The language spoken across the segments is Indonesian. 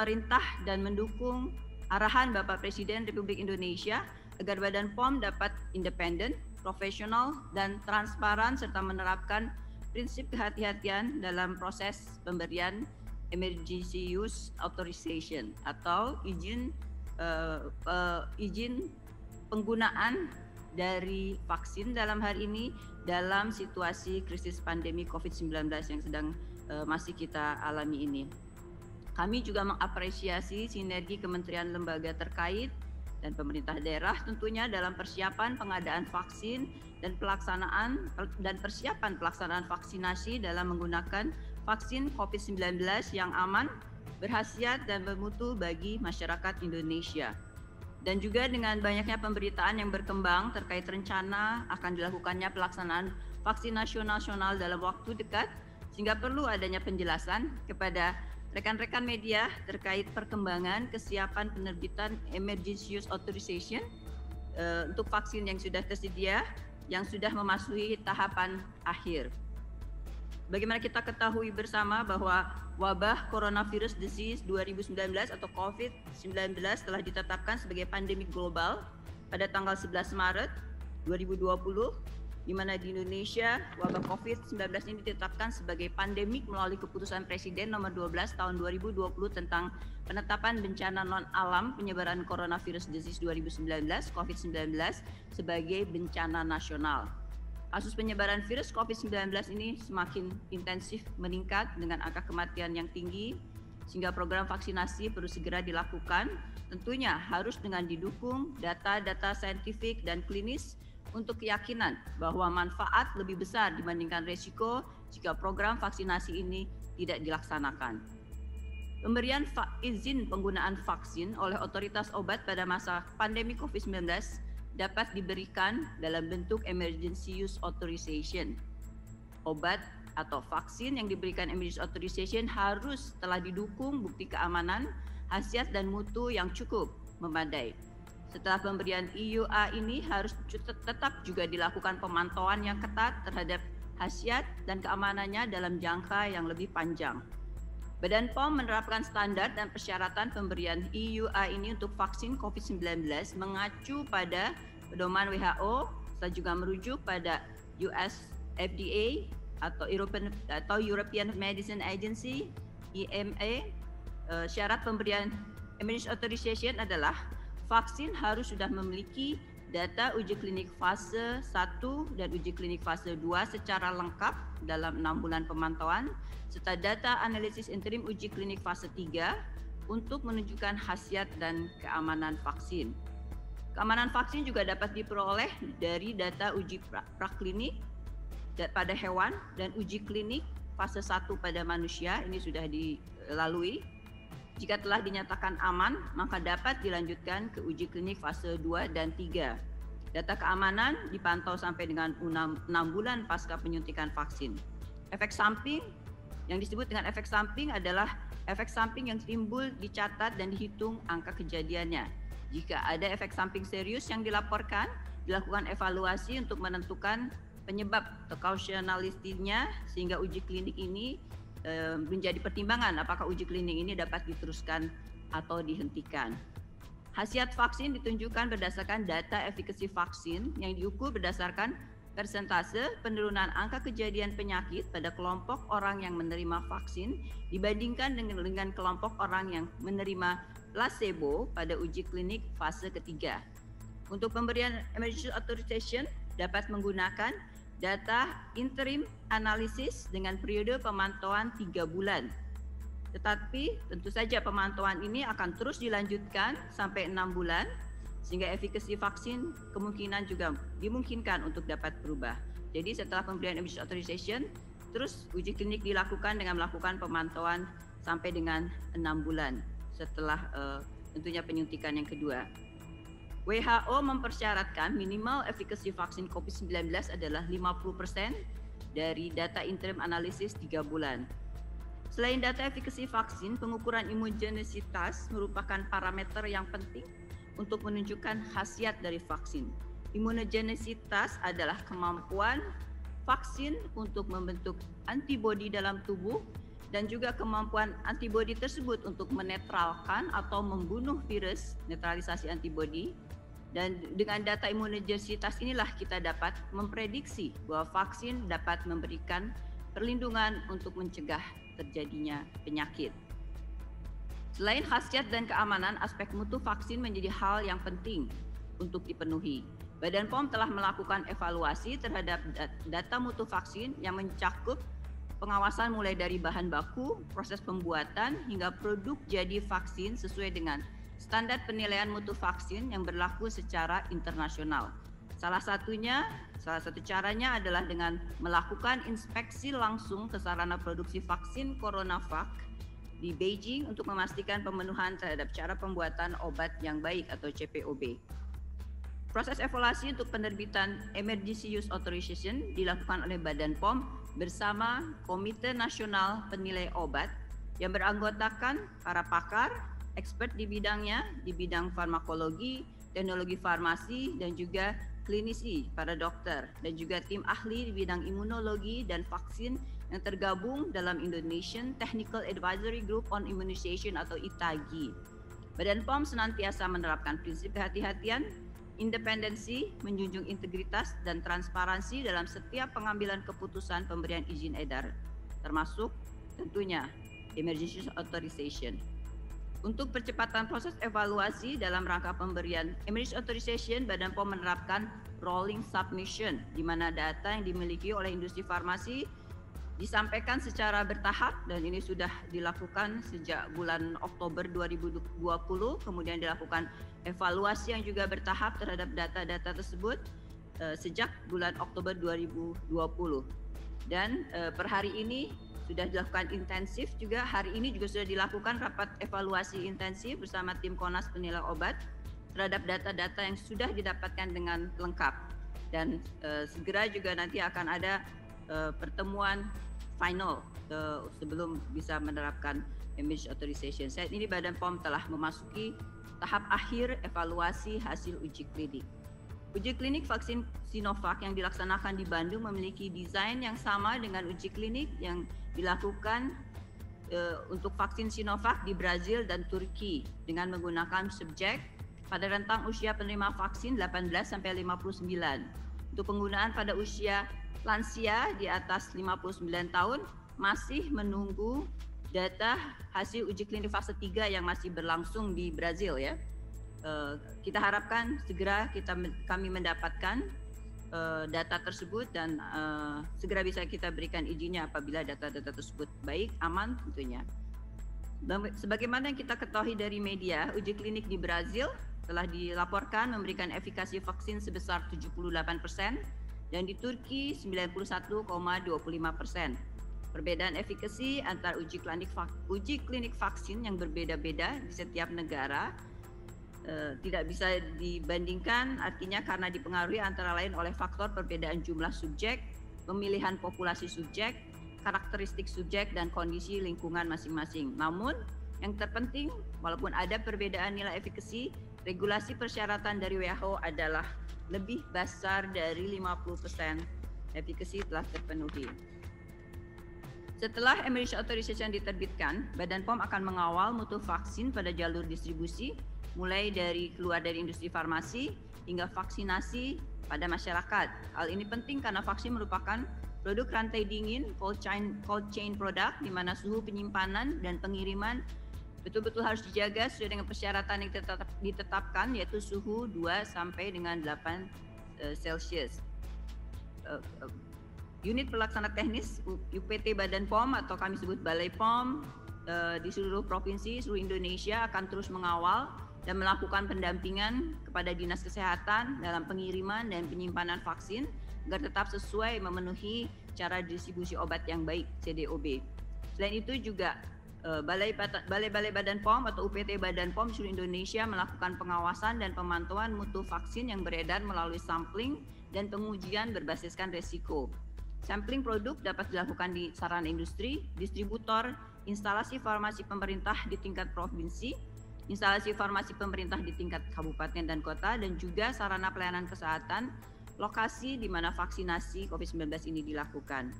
memerintah dan mendukung arahan Bapak Presiden Republik Indonesia agar Badan POM dapat independen, profesional, dan transparan serta menerapkan prinsip kehati-hatian dalam proses pemberian Emergency Use Authorization atau izin penggunaan dari vaksin dalam hal ini dalam situasi krisis pandemi COVID-19 yang sedang masih kita alami ini. Kami juga mengapresiasi sinergi kementerian lembaga terkait dan pemerintah daerah tentunya dalam persiapan pengadaan vaksin dan persiapan pelaksanaan vaksinasi dalam menggunakan vaksin COVID-19 yang aman, berkhasiat dan bermutu bagi masyarakat Indonesia. Dan juga dengan banyaknya pemberitaan yang berkembang terkait rencana akan dilakukannya pelaksanaan vaksin nasional dalam waktu dekat, sehingga perlu adanya penjelasan kepada rekan-rekan media terkait perkembangan kesiapan penerbitan Emergency Use Authorization untuk vaksin yang sudah tersedia, yang sudah memasuki tahapan akhir. Bagaimana kita ketahui bersama bahwa wabah coronavirus disease 2019 atau COVID-19 telah ditetapkan sebagai pandemi global pada tanggal 11 Maret 2020, di mana di Indonesia wabah COVID-19 ini ditetapkan sebagai pandemik melalui keputusan Presiden nomor 12 tahun 2020 tentang penetapan bencana non-alam penyebaran coronavirus disease 2019 COVID-19 sebagai bencana nasional. Kasus penyebaran virus COVID-19 ini semakin intensif meningkat dengan angka kematian yang tinggi, sehingga program vaksinasi perlu segera dilakukan, tentunya harus dengan didukung data-data saintifik dan klinis untuk keyakinan bahwa manfaat lebih besar dibandingkan resiko jika program vaksinasi ini tidak dilaksanakan. Pemberian izin penggunaan vaksin oleh otoritas obat pada masa pandemi COVID-19 dapat diberikan dalam bentuk Emergency Use Authorization. Obat atau vaksin yang diberikan Emergency Authorization harus telah didukung bukti keamanan, khasiat dan mutu yang cukup memadai. Setelah pemberian EUA ini harus tetap juga dilakukan pemantauan yang ketat terhadap khasiat dan keamanannya dalam jangka yang lebih panjang. Badan POM menerapkan standar dan persyaratan pemberian EUA ini untuk vaksin COVID-19 mengacu pada pedoman WHO, serta juga merujuk pada US FDA atau European Medicine Agency (EMA). Syarat pemberian Emergency Authorization adalah vaksin harus sudah memiliki data uji klinik fase 1 dan uji klinik fase 2 secara lengkap dalam 6 bulan pemantauan, serta data analisis interim uji klinik fase 3 untuk menunjukkan khasiat dan keamanan vaksin. Keamanan vaksin juga dapat diperoleh dari data uji praklinik pada hewan dan uji klinik fase 1 pada manusia, ini sudah dilalui. Jika telah dinyatakan aman, maka dapat dilanjutkan ke uji klinik fase 2 dan 3. Data keamanan dipantau sampai dengan 6 bulan pasca penyuntikan vaksin. Efek samping yang disebut dengan efek samping adalah efek samping yang timbul, dicatat dan dihitung angka kejadiannya. Jika ada efek samping serius yang dilaporkan, dilakukan evaluasi untuk menentukan penyebab atau causality-nya sehingga uji klinik ini menjadi pertimbangan apakah uji klinik ini dapat diteruskan atau dihentikan. Khasiat vaksin ditunjukkan berdasarkan data efikasi vaksin yang diukur berdasarkan persentase penurunan angka kejadian penyakit pada kelompok orang yang menerima vaksin dibandingkan dengan kelompok orang yang menerima placebo pada uji klinik fase ketiga. Untuk pemberian Emergency Authorization dapat menggunakan data interim analisis dengan periode pemantauan 3 bulan. Tetapi tentu saja pemantauan ini akan terus dilanjutkan sampai 6 bulan sehingga efikasi vaksin kemungkinan juga dimungkinkan untuk dapat berubah. Jadi setelah pemberian Emergency Authorization, terus uji klinik dilakukan dengan melakukan pemantauan sampai dengan 6 bulan setelah tentunya penyuntikan yang kedua. WHO mempersyaratkan minimal efikasi vaksin COVID-19 adalah 50% dari data interim analisis 3 bulan. Selain data efikasi vaksin, pengukuran imunogenisitas merupakan parameter yang penting untuk menunjukkan khasiat dari vaksin. Imunogenisitas adalah kemampuan vaksin untuk membentuk antibodi dalam tubuh dan juga kemampuan antibodi tersebut untuk menetralkan atau membunuh virus, netralisasi antibodi. Dan dengan data imunogenisitas inilah kita dapat memprediksi bahwa vaksin dapat memberikan perlindungan untuk mencegah terjadinya penyakit. Selain khasiat dan keamanan, aspek mutu vaksin menjadi hal yang penting untuk dipenuhi. Badan POM telah melakukan evaluasi terhadap data mutu vaksin yang mencakup pengawasan mulai dari bahan baku, proses pembuatan, hingga produk jadi vaksin sesuai dengan standar penilaian mutu vaksin yang berlaku secara internasional. Salah satu caranya adalah dengan melakukan inspeksi langsung ke sarana produksi vaksin CoronaVac di Beijing untuk memastikan pemenuhan terhadap cara pembuatan obat yang baik atau CPOB. Proses evaluasi untuk penerbitan Emergency Use Authorization dilakukan oleh Badan POM bersama Komite Nasional Penilai Obat yang beranggotakan para pakar, expert di bidangnya, di bidang farmakologi, teknologi farmasi, dan juga klinisi, para dokter, dan juga tim ahli di bidang imunologi dan vaksin yang tergabung dalam Indonesian Technical Advisory Group on Immunization atau ITAGI. Badan POM senantiasa menerapkan prinsip kehati-hatian, independensi, menjunjung integritas dan transparansi dalam setiap pengambilan keputusan pemberian izin edar, termasuk tentunya Emergency Use Authorization. Untuk percepatan proses evaluasi dalam rangka pemberian Emergency Authorization, Badan POM menerapkan rolling submission, di mana data yang dimiliki oleh industri farmasi disampaikan secara bertahap, dan ini sudah dilakukan sejak bulan Oktober 2020, kemudian dilakukan evaluasi yang juga bertahap terhadap data-data tersebut sejak bulan Oktober 2020. Dan per hari ini sudah dilakukan intensif juga, hari ini juga sudah dilakukan rapat evaluasi intensif bersama tim Konas Penilai Obat terhadap data-data yang sudah didapatkan dengan lengkap. Dan segera juga nanti akan ada pertemuan final sebelum bisa menerapkan Emergency Authorization. Saat ini Badan POM telah memasuki tahap akhir evaluasi hasil uji klinik. Uji klinik vaksin Sinovac yang dilaksanakan di Bandung memiliki desain yang sama dengan uji klinik yang dilakukan untuk vaksin Sinovac di Brazil dan Turki dengan menggunakan subjek pada rentang usia penerima vaksin 18 sampai 59. Untuk penggunaan pada usia lansia di atas 59 tahun masih menunggu data hasil uji klinik fase 3 yang masih berlangsung di Brazil ya. Kita harapkan segera kami mendapatkan data tersebut dan segera bisa kita berikan izinnya apabila data-data tersebut baik, aman tentunya. Sebagaimana yang kita ketahui dari media, uji klinik di Brazil telah dilaporkan memberikan efikasi vaksin sebesar 78% dan di Turki 91,25%. Perbedaan efikasi antar uji klinik vaksin yang berbeda-beda di setiap negara tidak bisa dibandingkan, artinya karena dipengaruhi antara lain oleh faktor perbedaan jumlah subjek, pemilihan populasi subjek, karakteristik subjek, dan kondisi lingkungan masing-masing. Namun, yang terpenting, walaupun ada perbedaan nilai efikasi, regulasi persyaratan dari WHO adalah lebih besar dari 50% efikasi telah terpenuhi. Setelah Emergency Authorization diterbitkan, Badan POM akan mengawal mutu vaksin pada jalur distribusi, mulai dari keluar dari industri farmasi hingga vaksinasi pada masyarakat. Hal ini penting karena vaksin merupakan produk rantai dingin, cold chain product, di mana suhu penyimpanan dan pengiriman betul-betul harus dijaga sesuai dengan persyaratan yang ditetapkan, yaitu suhu 2 sampai dengan 8 Celsius. Unit pelaksana teknis UPT Badan POM atau kami sebut Balai POM di seluruh provinsi seluruh Indonesia akan terus mengawal dan melakukan pendampingan kepada Dinas Kesehatan dalam pengiriman dan penyimpanan vaksin agar tetap sesuai memenuhi cara distribusi obat yang baik CDOB. Selain itu juga Balai-balai Badan POM atau UPT Badan POM seluruh Indonesia melakukan pengawasan dan pemantauan mutu vaksin yang beredar melalui sampling dan pengujian berbasiskan resiko. Sampling produk dapat dilakukan di sarana industri, distributor, instalasi farmasi pemerintah di tingkat provinsi, instalasi farmasi pemerintah di tingkat kabupaten dan kota, dan juga sarana pelayanan kesehatan lokasi di mana vaksinasi COVID-19 ini dilakukan.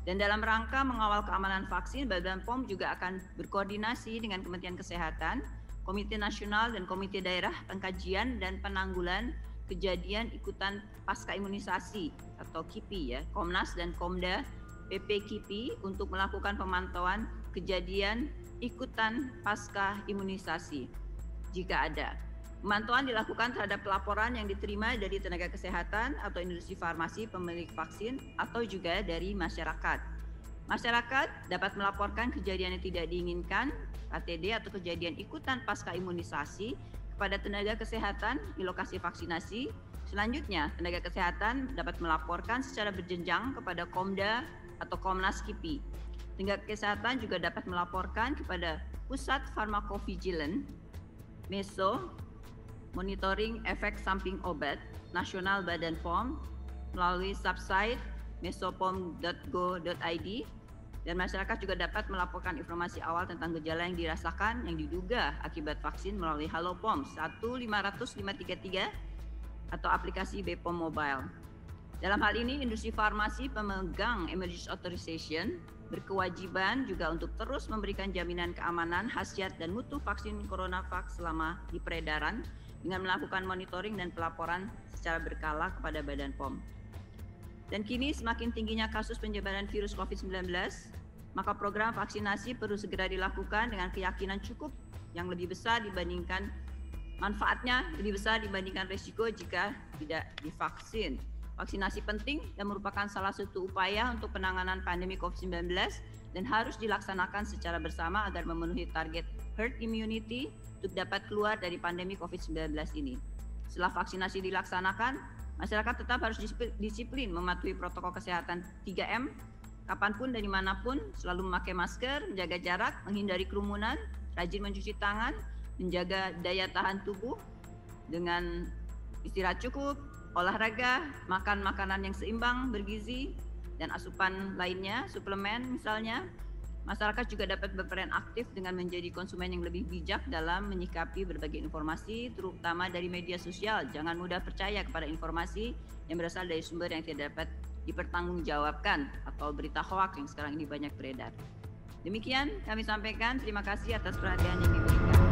Dan dalam rangka mengawal keamanan vaksin, Badan POM juga akan berkoordinasi dengan Kementerian Kesehatan, Komite Nasional dan Komite Daerah Pengkajian dan Penanggulan Kejadian Ikutan Pasca Imunisasi atau KIPI ya, Komnas dan Komda PP KIPI untuk melakukan pemantauan kejadian ikutan pasca imunisasi jika ada. Pemantauan dilakukan terhadap laporan yang diterima dari tenaga kesehatan atau industri farmasi pemilik vaksin atau juga dari masyarakat. Masyarakat dapat melaporkan kejadian yang tidak diinginkan, KTD atau kejadian ikutan pasca imunisasi kepada tenaga kesehatan di lokasi vaksinasi. Selanjutnya, tenaga kesehatan dapat melaporkan secara berjenjang kepada Komda atau Komnas KIPI. Tenaga kesehatan juga dapat melaporkan kepada Pusat Farmakovigilance, MESO, Monitoring Efek Samping Obat Nasional Badan POM melalui subsite mesopom.go.id, dan masyarakat juga dapat melaporkan informasi awal tentang gejala yang dirasakan yang diduga akibat vaksin melalui Halo POM 150533 atau aplikasi BPOM Mobile. Dalam hal ini, industri farmasi pemegang emergency authorization berkewajiban juga untuk terus memberikan jaminan keamanan, khasiat, dan mutu vaksin CoronaVac selama di peredaran dengan melakukan monitoring dan pelaporan secara berkala kepada Badan POM. Dan kini semakin tingginya kasus penyebaran virus COVID-19, maka program vaksinasi perlu segera dilakukan dengan keyakinan cukup yang lebih besar dibandingkan manfaatnya lebih besar dibandingkan risiko jika tidak divaksin. Vaksinasi penting dan merupakan salah satu upaya untuk penanganan pandemi COVID-19 dan harus dilaksanakan secara bersama agar memenuhi target herd immunity untuk dapat keluar dari pandemi COVID-19 ini. Setelah vaksinasi dilaksanakan, masyarakat tetap harus disiplin mematuhi protokol kesehatan 3M, kapanpun dan dimanapun, selalu memakai masker, menjaga jarak, menghindari kerumunan, rajin mencuci tangan, menjaga daya tahan tubuh dengan istirahat cukup, olahraga, makan makanan yang seimbang, bergizi, dan asupan lainnya, suplemen misalnya. Masyarakat juga dapat berperan aktif dengan menjadi konsumen yang lebih bijak dalam menyikapi berbagai informasi, terutama dari media sosial. Jangan mudah percaya kepada informasi yang berasal dari sumber yang tidak dapat dipertanggungjawabkan atau berita hoak yang sekarang ini banyak beredar. Demikian kami sampaikan. Terima kasih atas perhatian yang diberikan.